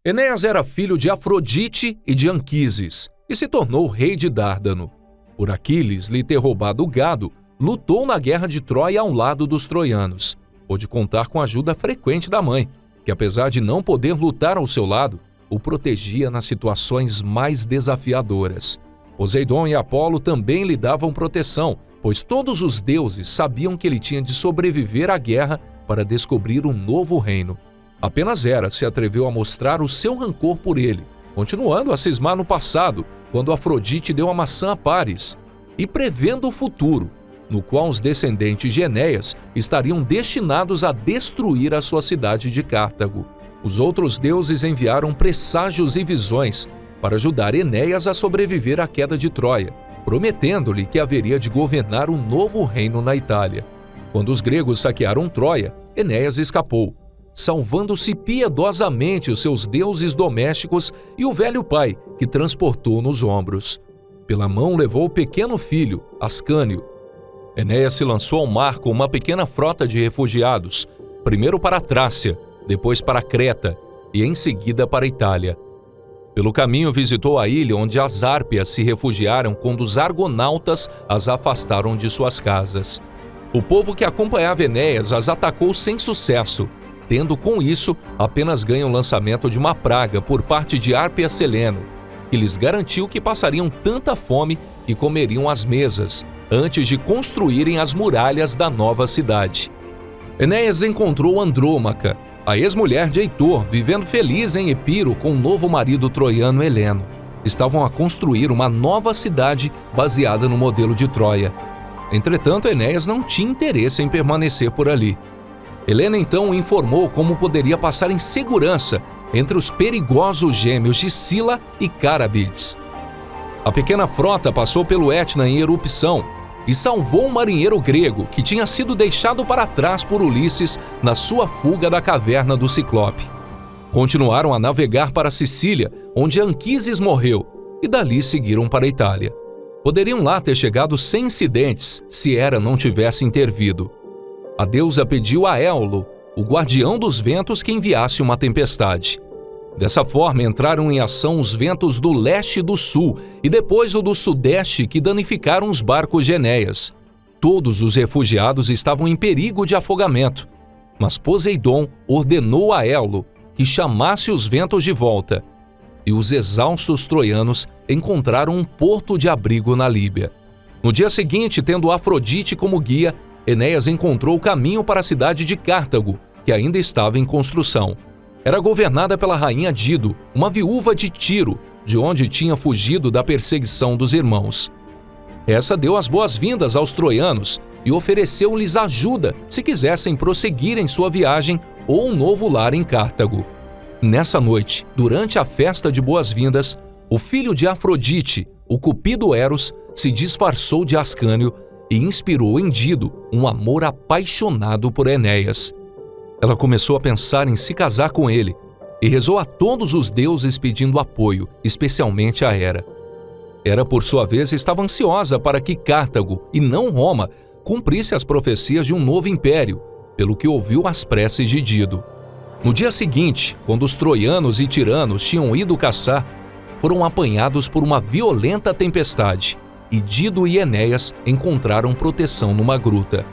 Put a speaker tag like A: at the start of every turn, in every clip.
A: Enéas era filho de Afrodite e de Anquises, e se tornou rei de Dárdano. Por Aquiles lhe ter roubado o gado, lutou na guerra de Troia ao lado dos troianos. Pôde contar com a ajuda frequente da mãe, que apesar de não poder lutar ao seu lado, o protegia nas situações mais desafiadoras. Poseidon e Apolo também lhe davam proteção, pois todos os deuses sabiam que ele tinha de sobreviver à guerra para descobrir um novo reino. Apenas Hera se atreveu a mostrar o seu rancor por ele, continuando a cismar no passado, quando Afrodite deu a maçã a Paris, e prevendo o futuro, no qual os descendentes de Enéas estariam destinados a destruir a sua cidade de Cartago. Os outros deuses enviaram presságios e visões para ajudar Enéas a sobreviver à queda de Troia, prometendo-lhe que haveria de governar um novo reino na Itália. Quando os gregos saquearam Troia, Enéas escapou, salvando-se piedosamente os seus deuses domésticos e o velho pai, que transportou nos ombros. Pela mão levou o pequeno filho, Ascânio. Enéas se lançou ao mar com uma pequena frota de refugiados, primeiro para a Trácia, depois para Creta e em seguida para a Itália. Pelo caminho visitou a ilha onde as Hárpias se refugiaram quando os argonautas as afastaram de suas casas. O povo que acompanhava Enéas as atacou sem sucesso, tendo com isso apenas ganho o lançamento de uma praga por parte de Hárpia Seleno, que lhes garantiu que passariam tanta fome que comeriam as mesas, antes de construírem as muralhas da nova cidade. Enéas encontrou Andrômaca, a ex-mulher de Heitor, vivendo feliz em Epiro com o novo marido troiano Heleno. Estavam a construir uma nova cidade baseada no modelo de Troia. Entretanto, Enéas não tinha interesse em permanecer por ali. Helena então o informou como poderia passar em segurança entre os perigosos gêmeos de Sila e Carabides. A pequena frota passou pelo Etna em erupção e salvou um marinheiro grego que tinha sido deixado para trás por Ulisses na sua fuga da caverna do Ciclope. Continuaram a navegar para Sicília, onde Anquises morreu, e dali seguiram para a Itália. Poderiam lá ter chegado sem incidentes se Hera não tivesse intervido. A deusa pediu a Éolo, o guardião dos ventos, que enviasse uma tempestade. Dessa forma, entraram em ação os ventos do leste e do sul, e depois o do sudeste, que danificaram os barcos de Enéas. Todos os refugiados estavam em perigo de afogamento, mas Poseidon ordenou a Éolo que chamasse os ventos de volta, e os exaustos troianos encontraram um porto de abrigo na Líbia. No dia seguinte, tendo Afrodite como guia, Enéas encontrou o caminho para a cidade de Cartago, que ainda estava em construção. Era governada pela rainha Dido, uma viúva de Tiro, de onde tinha fugido da perseguição dos irmãos. Essa deu as boas-vindas aos troianos e ofereceu-lhes ajuda se quisessem prosseguir em sua viagem ou um novo lar em Cartago. Nessa noite, durante a festa de boas-vindas, o filho de Afrodite, o cupido Eros, se disfarçou de Ascânio e inspirou em Dido um amor apaixonado por Enéas. Ela começou a pensar em se casar com ele e rezou a todos os deuses pedindo apoio, especialmente a Hera. Hera, por sua vez, estava ansiosa para que Cartago, e não Roma, cumprisse as profecias de um novo império, pelo que ouviu as preces de Dido. No dia seguinte, quando os troianos e tiranos tinham ido caçar, foram apanhados por uma violenta tempestade, e Dido e Enéas encontraram proteção numa gruta,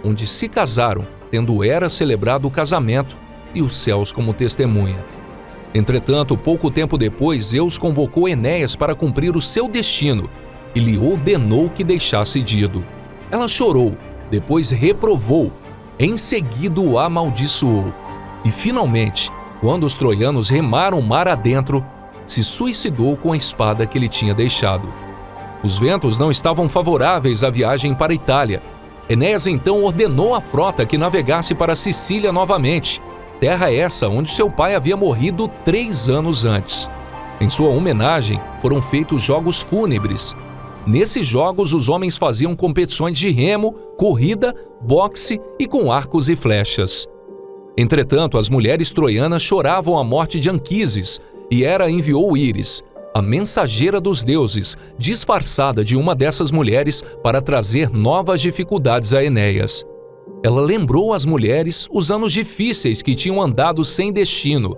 A: onde se casaram, tendo Hera celebrado o casamento e os céus como testemunha. Entretanto, pouco tempo depois, Zeus convocou Enéas para cumprir o seu destino e lhe ordenou que deixasse Dido. Ela chorou, depois reprovou, em seguida o amaldiçoou. E finalmente, quando os troianos remaram mar adentro, se suicidou com a espada que lhe tinha deixado. Os ventos não estavam favoráveis à viagem para a Itália. Enéas então ordenou à frota que navegasse para Sicília novamente, terra essa onde seu pai havia morrido 3 anos antes. Em sua homenagem, foram feitos jogos fúnebres. Nesses jogos, os homens faziam competições de remo, corrida, boxe e com arcos e flechas. Entretanto, as mulheres troianas choravam a morte de Anquises, e Hera enviou Íris, a mensageira dos deuses, disfarçada de uma dessas mulheres para trazer novas dificuldades a Enéas. Ela lembrou às mulheres os anos difíceis que tinham andado sem destino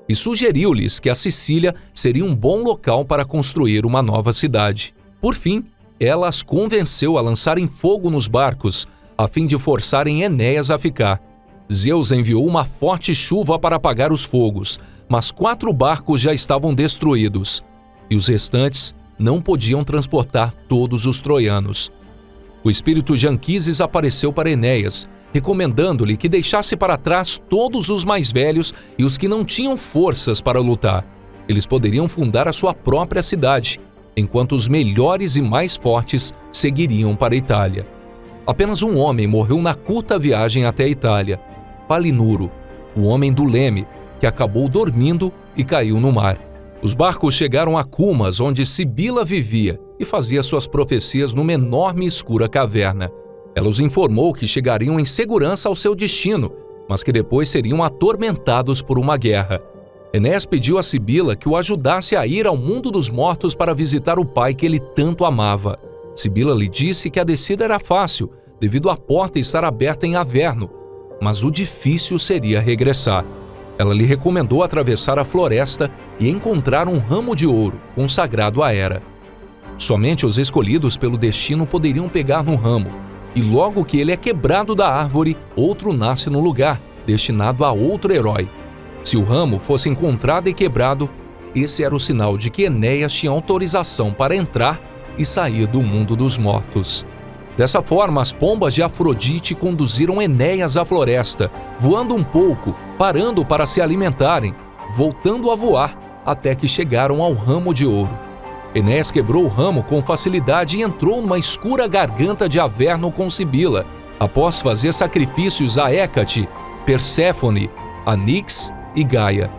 A: e sugeriu-lhes que a Sicília seria um bom local para construir uma nova cidade. Por fim, ela as convenceu a lançarem fogo nos barcos, a fim de forçarem Enéas a ficar. Zeus enviou uma forte chuva para apagar os fogos, mas 4 barcos já estavam destruídos, e os restantes não podiam transportar todos os troianos. O espírito de Anquises apareceu para Enéas, recomendando-lhe que deixasse para trás todos os mais velhos e os que não tinham forças para lutar. Eles poderiam fundar a sua própria cidade, enquanto os melhores e mais fortes seguiriam para a Itália. Apenas um homem morreu na curta viagem até a Itália, Palinuro, o homem do leme, que acabou dormindo e caiu no mar. Os barcos chegaram a Cumas, onde Sibila vivia, e fazia suas profecias numa enorme e escura caverna. Ela os informou que chegariam em segurança ao seu destino, mas que depois seriam atormentados por uma guerra. Enéas pediu a Sibila que o ajudasse a ir ao mundo dos mortos para visitar o pai que ele tanto amava. Sibila lhe disse que a descida era fácil, devido à porta estar aberta em Averno, mas o difícil seria regressar. Ela lhe recomendou atravessar a floresta e encontrar um ramo de ouro consagrado a Hera. Somente os escolhidos pelo destino poderiam pegar no ramo, e logo que ele é quebrado da árvore, outro nasce no lugar, destinado a outro herói. Se o ramo fosse encontrado e quebrado, esse era o sinal de que Enéas tinha autorização para entrar e sair do mundo dos mortos. Dessa forma, as pombas de Afrodite conduziram Enéas à floresta, voando um pouco, parando para se alimentarem, voltando a voar, até que chegaram ao ramo de ouro. Enéas quebrou o ramo com facilidade e entrou numa escura garganta de Averno com Sibila, após fazer sacrifícios a Hécate, Perséfone, a Nix e Gaia.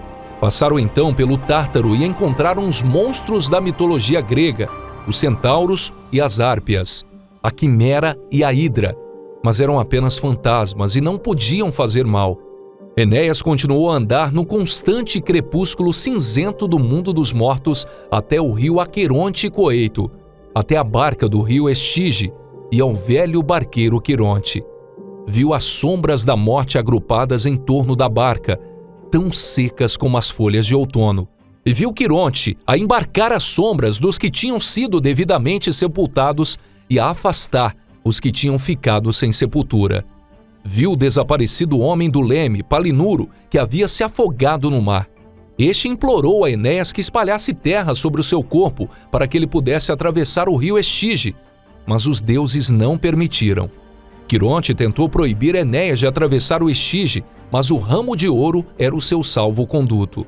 A: Passaram então pelo Tártaro e encontraram os monstros da mitologia grega, os centauros e as Hárpias, a Quimera e a Hidra, mas eram apenas fantasmas e não podiam fazer mal. Enéas continuou a andar no constante crepúsculo cinzento do mundo dos mortos até o rio Aqueronte Coeito, até a barca do rio Estige e ao velho barqueiro Quironte. Viu as sombras da morte agrupadas em torno da barca, tão secas como as folhas de outono, e viu Quironte a embarcar as sombras dos que tinham sido devidamente sepultados e a afastar os que tinham ficado sem sepultura. Viu o desaparecido homem do leme, Palinuro, que havia se afogado no mar. Este implorou a Enéas que espalhasse terra sobre o seu corpo para que ele pudesse atravessar o rio Estige, mas os deuses não permitiram. Quironte tentou proibir Enéas de atravessar o Estige, mas o ramo de ouro era o seu salvo-conduto.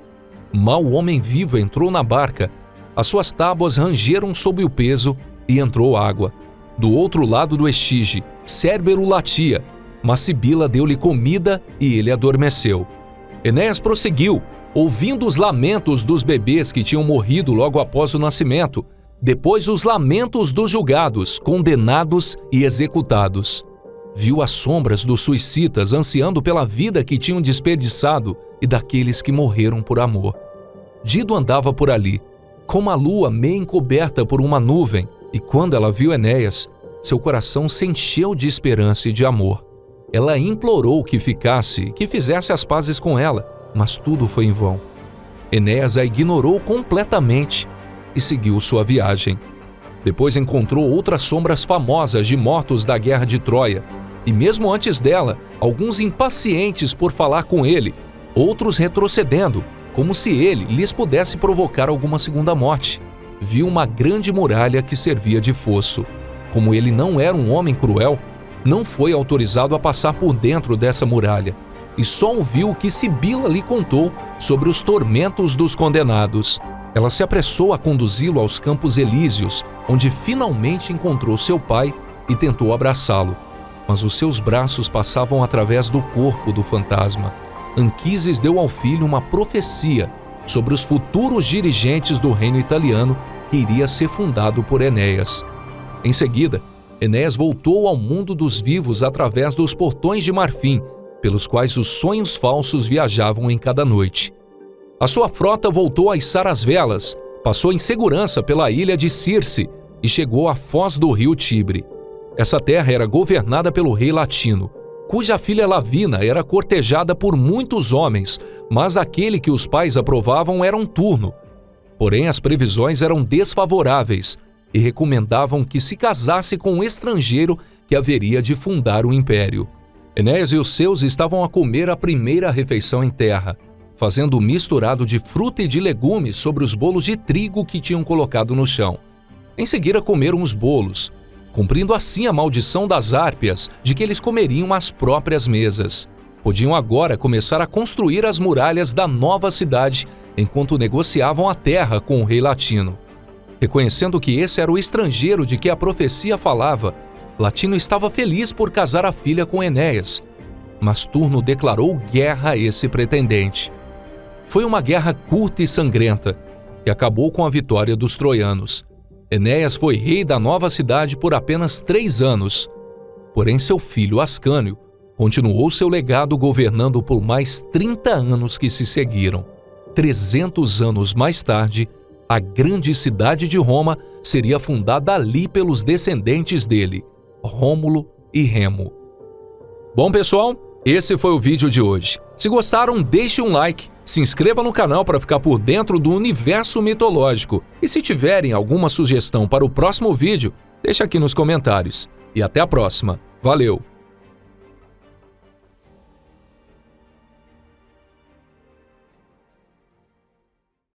A: Mal o homem vivo entrou na barca, as suas tábuas rangeram sob o peso e entrou água. Do outro lado do Estige, Cérbero latia, mas Sibila deu-lhe comida e ele adormeceu. Enéas prosseguiu, ouvindo os lamentos dos bebês que tinham morrido logo após o nascimento, depois os lamentos dos julgados, condenados e executados. Viu as sombras dos suicidas ansiando pela vida que tinham desperdiçado e daqueles que morreram por amor. Dido andava por ali, como a lua meio encoberta por uma nuvem, e quando ela viu Enéas, seu coração se encheu de esperança e de amor. Ela implorou que ficasse e que fizesse as pazes com ela, mas tudo foi em vão. Enéas a ignorou completamente e seguiu sua viagem. Depois encontrou outras sombras famosas de mortos da guerra de Troia, e mesmo antes dela, alguns impacientes por falar com ele, outros retrocedendo, como se ele lhes pudesse provocar alguma segunda morte. Viu uma grande muralha que servia de fosso. Como ele não era um homem cruel, não foi autorizado a passar por dentro dessa muralha, e só ouviu o que Sibila lhe contou sobre os tormentos dos condenados. Ela se apressou a conduzi-lo aos Campos Elíseos, onde finalmente encontrou seu pai e tentou abraçá-lo, mas os seus braços passavam através do corpo do fantasma. Anquises deu ao filho uma profecia sobre os futuros dirigentes do reino italiano que iria ser fundado por Enéas. Em seguida, Enéas voltou ao mundo dos vivos através dos portões de marfim, pelos quais os sonhos falsos viajavam em cada noite. A sua frota voltou a içar as velas, passou em segurança pela ilha de Circe e chegou à foz do rio Tibre. Essa terra era governada pelo rei Latino, cuja filha Lavina era cortejada por muitos homens, mas aquele que os pais aprovavam era um turno. Porém, as previsões eram desfavoráveis e recomendavam que se casasse com um estrangeiro que haveria de fundar o império. Enéas e os seus estavam a comer a primeira refeição em terra, fazendo um misturado de fruta e de legumes sobre os bolos de trigo que tinham colocado no chão. Em seguida comeram os bolos, cumprindo assim a maldição das Hárpias de que eles comeriam às próprias mesas. Podiam agora começar a construir as muralhas da nova cidade enquanto negociavam a terra com o rei latino. Reconhecendo que esse era o estrangeiro de que a profecia falava, Latino estava feliz por casar a filha com Enéas, mas Turno declarou guerra a esse pretendente. Foi uma guerra curta e sangrenta, que acabou com a vitória dos troianos. Enéas foi rei da nova cidade por apenas 3 anos. Porém, seu filho Ascânio continuou seu legado governando por mais 30 anos que se seguiram. 300 anos mais tarde, a grande cidade de Roma seria fundada ali pelos descendentes dele, Rômulo e Remo. Bom, pessoal, esse foi o vídeo de hoje. Se gostaram, deixe um like, se inscreva no canal para ficar por dentro do universo mitológico. E se tiverem alguma sugestão para o próximo vídeo, deixe aqui nos comentários. E até a próxima. Valeu!